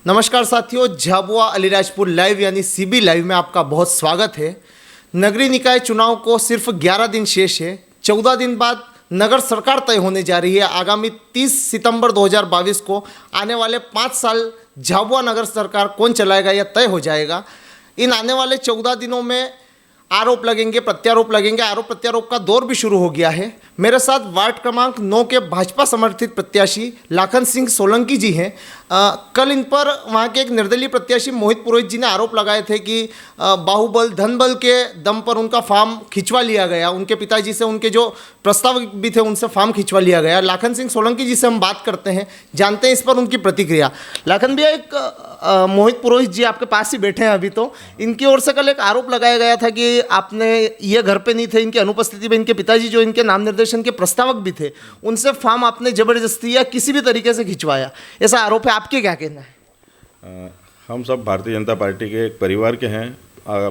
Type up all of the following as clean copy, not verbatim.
नमस्कार साथियों, झाबुआ अलीराजपुर लाइव यानी सीबी लाइव में आपका बहुत स्वागत है। नगरीय निकाय चुनाव को सिर्फ 11 दिन शेष है। 14 दिन बाद नगर सरकार तय होने जा रही है। आगामी 30 सितंबर 2022 को आने वाले 5 साल झाबुआ नगर सरकार कौन चलाएगा यह तय हो जाएगा। इन आने वाले 14 दिनों में आरोप लगेंगे, प्रत्यारोप लगेंगे। आरोप प्रत्यारोप का दौर भी शुरू हो गया है। मेरे साथ वार्ड क्रमांक 9 के भाजपा समर्थित प्रत्याशी लाखन सिंह सोलंकी जी हैं। कल इन पर वहाँ के एक निर्दलीय प्रत्याशी मोहित पुरोहित जी ने आरोप लगाए थे कि बाहुबल धनबल के दम पर उनका फॉर्म खिंचवा लिया गया। उनके पिताजी से उनके जो प्रस्ताव भी थे उनसे फॉर्म खिंचवा लिया गया। लाखन सिंह सोलंकी जी से हम बात करते हैं, जानते हैं इस पर उनकी प्रतिक्रिया। लाखन भैया, एक मोहित पुरोहित जी आपके पास ही बैठे हैं अभी, तो इनकी ओर से कल एक आरोप लगाया गया था कि आपने ये घर पे नहीं थे, इनकी अनुपस्थिति में इनके पिताजी जो इनके नाम निर्देशन के प्रस्तावक भी थे उनसे फॉर्म आपने जबरदस्ती या किसी भी तरीके से खिंचवाया, ऐसा आरोप है। आपके क्या कहना है? हम सब भारतीय जनता पार्टी के एक परिवार के हैं।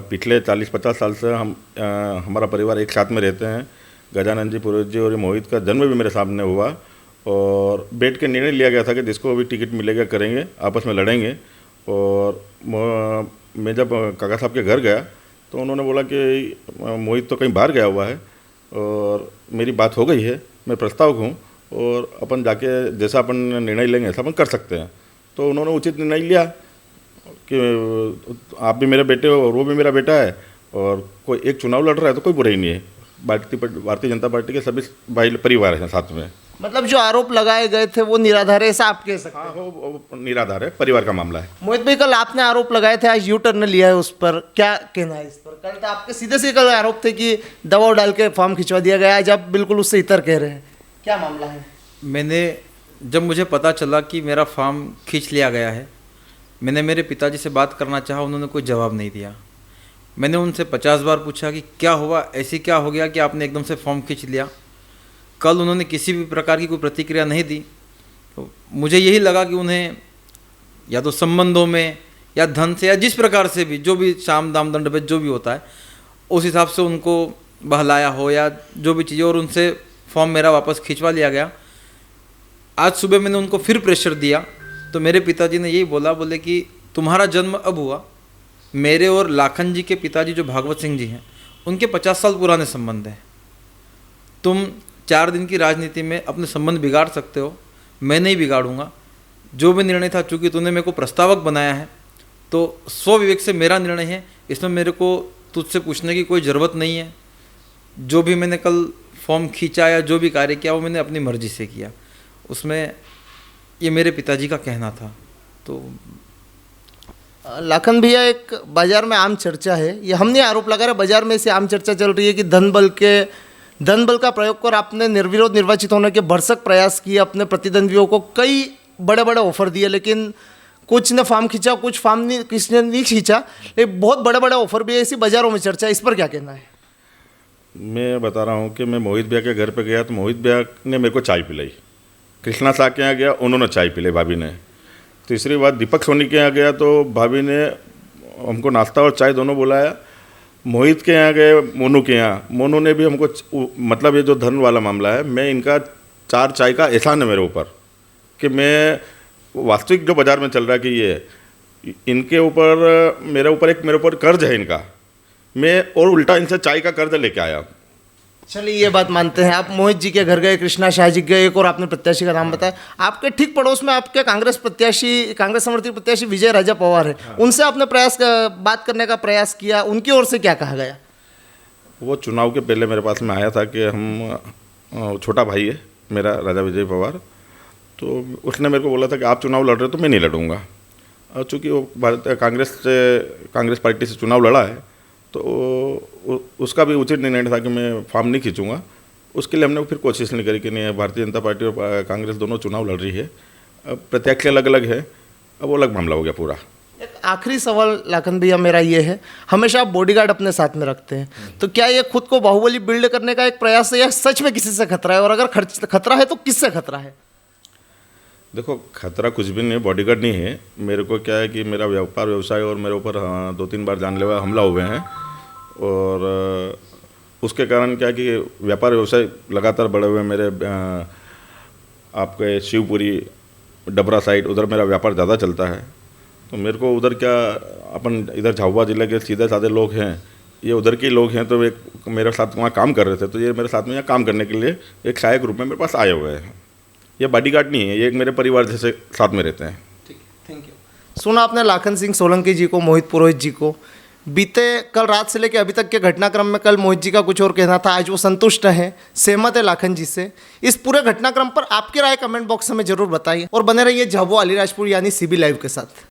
पिछले 40-50 साल से हमारा परिवार एक साथ में रहते हैं। गजानन जी, पुरोहित जी और मोहित का जन्म भी मेरे सामने हुआ और बैठ के निर्णय लिया गया था कि जिसको भी टिकट मिलेगा करेंगे, आपस में लड़ेंगे। और मैं जब काका साहब के घर गया तो उन्होंने बोला कि मोहित तो कहीं बाहर गया हुआ है और मेरी बात हो गई है, मैं प्रस्तावक हूँ और अपन जाके जैसा अपन निर्णय लेंगे ऐसा अपन कर सकते हैं। तो उन्होंने उचित निर्णय लिया कि आप भी मेरे बेटे हो और वो भी मेरा बेटा है और कोई एक चुनाव लड़ रहा है तो कोई बुराई नहीं है। भारतीय जनता पार्टी के सभी भाई परिवार हैं साथ में। मतलब जो आरोप लगाए गए थे वो निराधार है, ऐसा आप कह सकते हैं? हाँ, वो निराधार है, परिवार का मामला है। मोहित भाई, कल आपने आरोप लगाए थे, आज यू टर्न लिया है, उस पर क्या कहना है? इस पर कल तो आपके सीधे सीधे कल आरोप थे कि दबाव डाल के फॉर्म खिंचवा दिया गया, आज आप बिल्कुल उससे इतर कह रहे हैं, क्या मामला है? जब मुझे पता चला कि मेरा फॉर्म खींच लिया गया है, मैंने मेरे पिताजी से बात करना चाहा, उन्होंने कोई जवाब नहीं दिया। मैंने उनसे 50 बार पूछा कि क्या हुआ, ऐसी क्या हो गया कि आपने एकदम से फॉर्म खींच लिया। कल उन्होंने किसी भी प्रकार की कोई प्रतिक्रिया नहीं दी। तो मुझे यही लगा कि उन्हें या तो संबंधों में या धन से या जिस प्रकार से भी, जो भी साम दाम दंड भेद जो भी होता है, उस हिसाब से उनको बहलाया हो या जो भी चीज़ें, और उनसे फॉर्म मेरा वापस खिंचवा लिया गया। आज सुबह मैंने उनको फिर प्रेशर दिया तो मेरे पिताजी ने यही बोले कि तुम्हारा जन्म अब हुआ। मेरे और लाखन जी के पिताजी जो भागवत सिंह जी हैं उनके 50 साल पुराने संबंध हैं। तुम 4 दिन की राजनीति में अपने संबंध बिगाड़ सकते हो, मैं नहीं बिगाड़ूंगा। जो भी निर्णय था, चूँकि तूने मेरे को प्रस्तावक बनाया है तो स्वविवेक से मेरा निर्णय है, इसमें मेरे को तुझसे पूछने की कोई ज़रूरत नहीं है। जो भी मैंने कल फॉर्म खींचा या जो भी कार्य किया वो मैंने अपनी मर्जी से किया। उसमें ये मेरे पिताजी का कहना था। तो लाखन भैया, एक बाजार में आम चर्चा है, ये हम नहीं आरोप लगा रहे, बाजार में से आम चर्चा चल रही है कि धनबल का प्रयोग कर आपने निर्विरोध निर्वाचित होने के भरसक प्रयास किए, अपने प्रतिद्वंदियों को कई बड़े बड़े ऑफर दिए, लेकिन कुछ ने फॉर्म खींचा, कुछ फॉर्म नहीं, किसी ने नहीं खींचा, लेकिन बहुत बड़े बड़े ऑफर भी ऐसी बाजारों में चर्चा है, इस पर क्या कहना है? मैं बता रहा हूँ कि मैं मोहित भैया के घर पे गया तो मोहित भैया ने मेरे को चाय पिलाई। कृष्णा शाह के यहाँ गया, उन्होंने चाय पिलाई भाभी ने। तीसरी बात, दीपक सोनी के यहाँ गया तो भाभी ने हमको नाश्ता और चाय दोनों बुलाया। मोहित के यहाँ गए, मोनू के यहाँ, मोनू ने भी हमको, मतलब ये जो धन वाला मामला है, मैं इनका 4 चाय का एहसान है मेरे ऊपर कि मैं वास्तविक जो बाज़ार में चल रहा है कि ये इनके ऊपर, मेरे ऊपर कर्ज है इनका, मैं और उल्टा इनसे चाय का कर्ज लेके आया। चलिए, ये बात मानते हैं। आप मोहित जी के घर गए, कृष्णा शाह जी गए, एक और आपने प्रत्याशी का नाम बताया। आपके ठीक पड़ोस में आपके कांग्रेस समर्थित प्रत्याशी विजय राजा पवार है। उनसे आपने बात करने का प्रयास किया, उनकी ओर से क्या कहा गया? वो चुनाव के पहले मेरे पास में आया था कि हम, छोटा भाई है मेरा राजा विजय पवार, तो उसने मेरे को बोला था कि आप चुनाव लड़ रहे हो तो मैं नहीं लड़ूंगा। और चूँकि वो कांग्रेस पार्टी से चुनाव लड़ा है तो उसका भी उचित निर्णय था कि मैं फॉर्म नहीं खींचूंगा। उसके लिए हमने फिर कोशिश नहीं करी कि नहीं, भारतीय जनता पार्टी और कांग्रेस दोनों चुनाव लड़ रही है, प्रत्याशी अलग अलग है, अब वो अलग मामला हो गया पूरा। एक आखिरी सवाल लाखन भैया मेरा ये है, हमेशा आप बॉडीगार्ड अपने साथ में रखते हैं, तो क्या ये खुद को बाहुबली बिल्ड करने का एक प्रयास है या सच में किसी से खतरा है, और अगर खतरा है तो किससे खतरा है? देखो, खतरा कुछ भी नहीं, बॉडीगार्ड नहीं है। मेरे को क्या है कि मेरा व्यापार व्यवसाय और मेरे ऊपर 2-3 बार जानलेवा हमला हुए हैं और उसके कारण क्या है कि व्यापार व्यवसाय लगातार बढ़े हुए हैं मेरे। आपके शिवपुरी, डबरा साइड, उधर मेरा व्यापार ज़्यादा चलता है तो मेरे को उधर क्या, अपन इधर झाबुआ जिले के सीधे साधे लोग हैं, ये उधर के लोग हैं, तो एक मेरे साथ वहाँ काम कर रहे थे, तो ये मेरे साथ में यहाँ काम करने के लिए एक सहायक रूप में मेरे पास आए हुए हैं। ये बॉडीगार्ड नहीं है, ये एक मेरे परिवार जैसे साथ में रहते हैं। ठीक है, थैंक यू। सुना आपने लाखन सिंह सोलंकी जी को, मोहित पुरोहित जी को। बीते कल रात से लेकर अभी तक के घटनाक्रम में कल मोहित जी का कुछ और कहना था, आज वो संतुष्ट हैं, सहमत है लाखन जी से। इस पूरे घटनाक्रम पर आपकी राय कमेंट बॉक्स में जरूर बताइए और बने रहिए झाबुआ अलीराजपुर यानी सीबी लाइव के साथ।